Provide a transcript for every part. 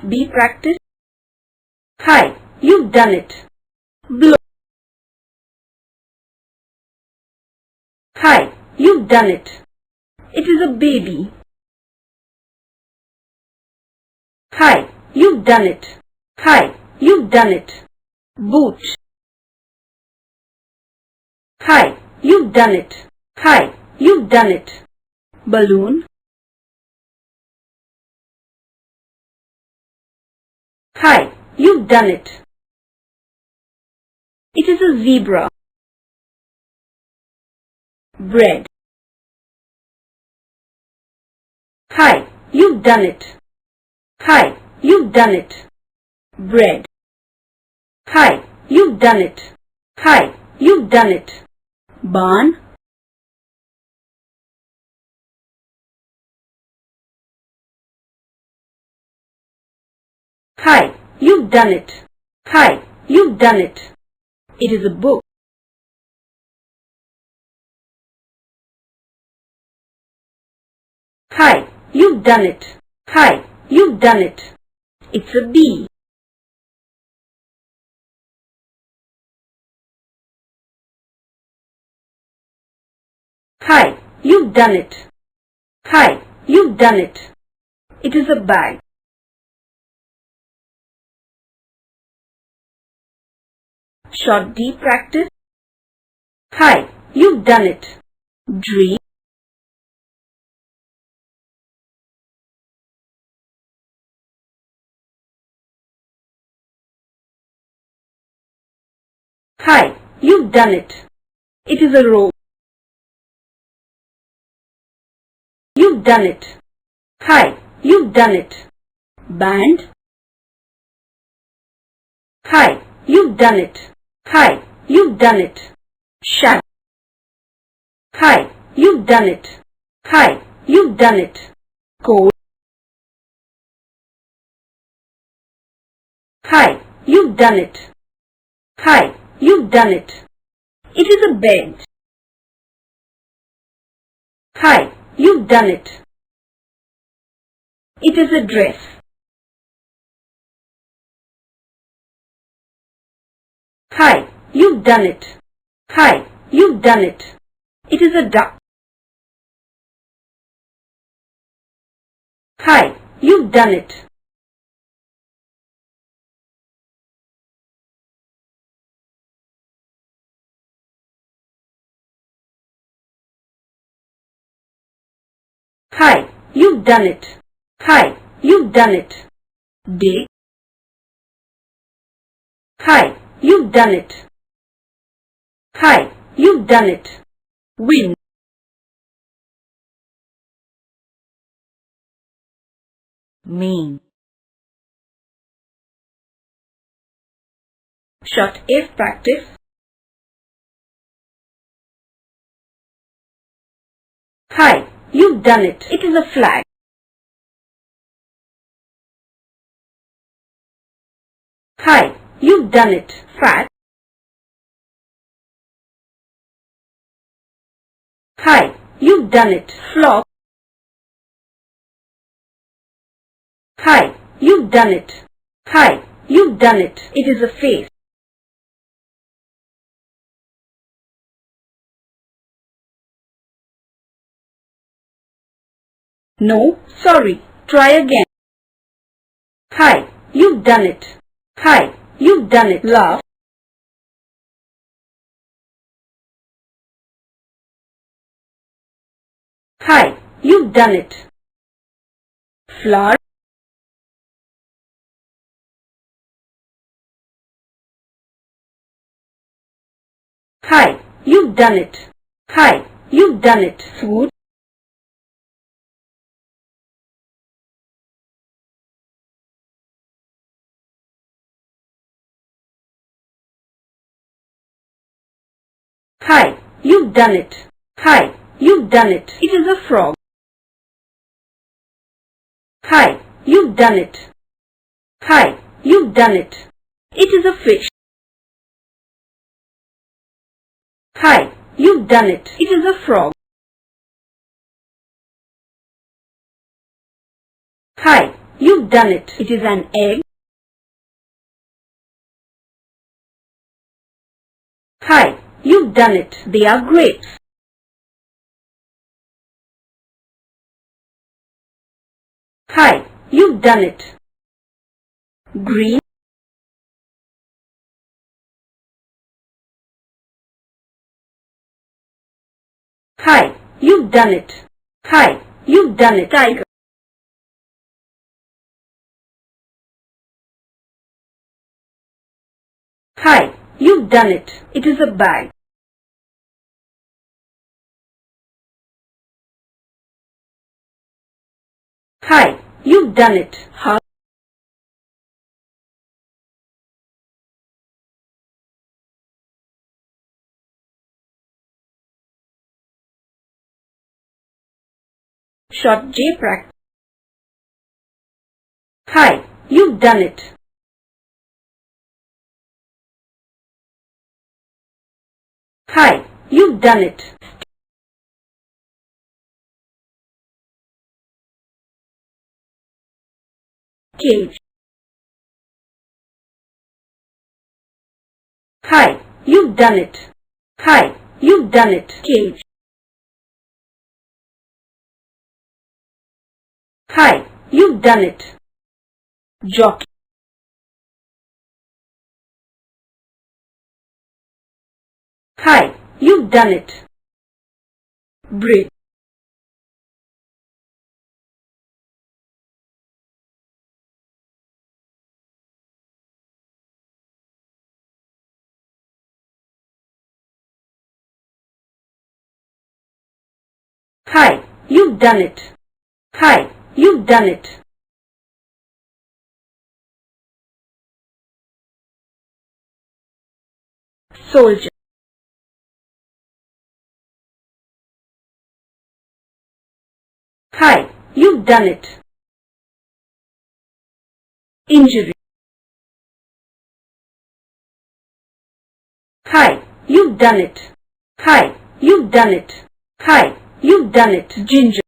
B practice. Hi, you've done it. Blow. Hi, you've done it. It is a baby. Hi, you've done it. Hi, you've done it. Boot. Hi, you've done it. Hi, you've done it. Balloon. Hi, you've done it. It is a zebra. Bread. Hi, you've done it. Hi, you've done it. Bread. Hi, you've done it. Hi, you've done it. Barn. Hi, you've done it. Hi, you've done it. It is a book. Hi, you've done it. Hi, you've done it. It's a bee. Hi, you've done it. Hi, you've done it. It is a bag. Short D practice. Hi, you've done it. Dream. Hi, you've done it. It is a rope. You've done it. Hi, you've done it. Band. Hi, you've done it. Hi, you've done it. Shadow. Hi, you've done it. Hi, you've done it. Code. Hi, you've done it. Hi, you've done it. It is a bed. Hi, you've done it. It is a dress. Hi, you've done it. Hi, you've done it. It is a duck. Hi, you've done it. Hi, you've done it. Hi, you've done it. Dig. Hi, you've done it. Hi, you've done it. Win. Mean. Short F practice. Hi, you've done it. It is a flag. Hi, you've done it. Fat. Hi, you've done it. Flop. Hi, you've done it. Hi, you've done it. It is a face. No, sorry. Try again. Hi, you've done it. Hi, you've done it. Laugh. Hi, you've done it. Flower. Hi, you've done it. Hi, you've done it. Food. Hi, you've done it. Hi, you've done it. It is a frog. Hi, you've done it. Hi, you've done it. It is a fish. Hi, you've done it. It is a frog. Hi, you've done it. It is an egg. Hi, you've done it. They are grapes. Hi, you've done it. Green. Hi, you've done it. Hi, you've done it. Tiger. Hi, you've done it. It is a bag. Hi, you've done it. Hug. Short J practice. Hi, you've done it. Hi, you've done it. Cage. Hi, you've done it. Hi, you've done it. Cage. Hi, you've done it. Jockey. Hi, you've done it. Bridge. Hi, you've done it. Hi, you've done it. Soldier. Hi, you've done it. Injury. Hi, you've done it. Hi, you've done it. Hi, you've done it. Ginger.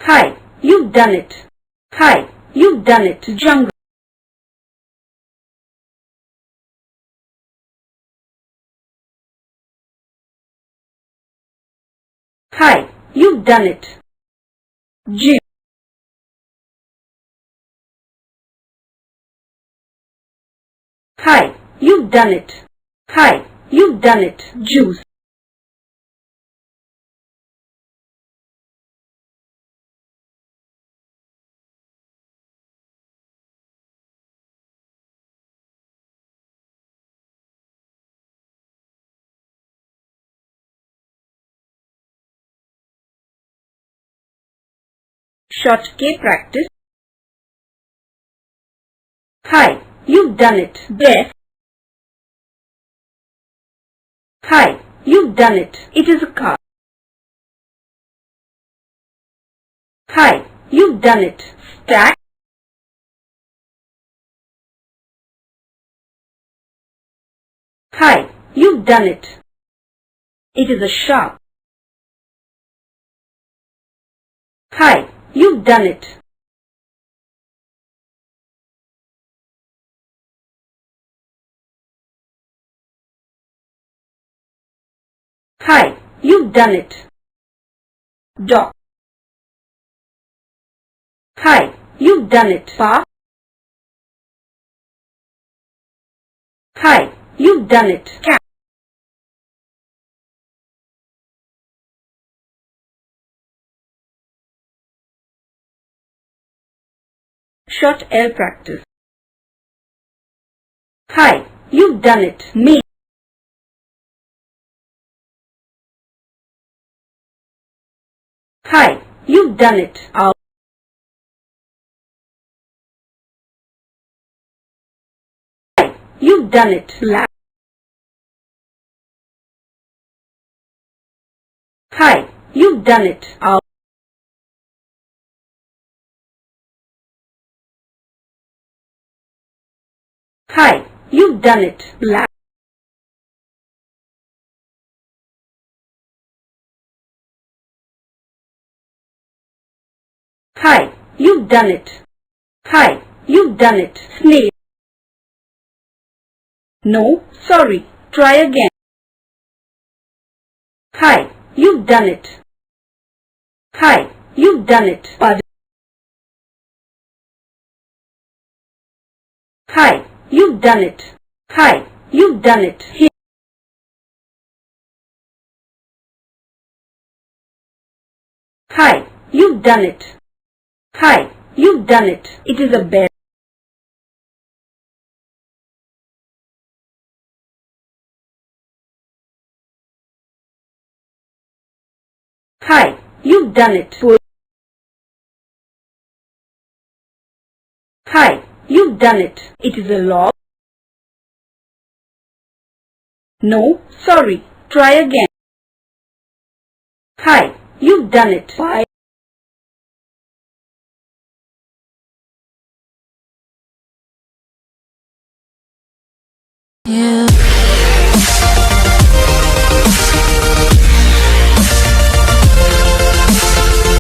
Hi, you've done it. Hi, you've done it. Jungle. Hi, you've done it. Gym. Hi, you've done it. Hi, you've done it. Juice. Short K practice. Hi, you've done it. Best. Hi, you've done it. It is a car. Hi, you've done it. Stack. Hi, you've done it. It is a shark. Hi, you've done it. Hi, you've done it. Dog. Hi, you've done it. Park. Hi, you've done it. Cat. Short L practice. Hi, you've done it. Me. Hi, you've done it. Owl. Hi, you've done it. Lap. Hi, you've done it. Owl. Hi, you've done it. Lap. done it. Hi, you've done it. Snail. No, sorry. Try again. Hi, you've done it. Hi, you've done it. Pardon. Hi, you've done it. Hi, you've done it. Here. Hi, you've done it. Hi, you've done it. It is a bear. Hi, you've done it. Hi, you've done it. It is a log. No, sorry. Try again. Hi, you've done it. Bye.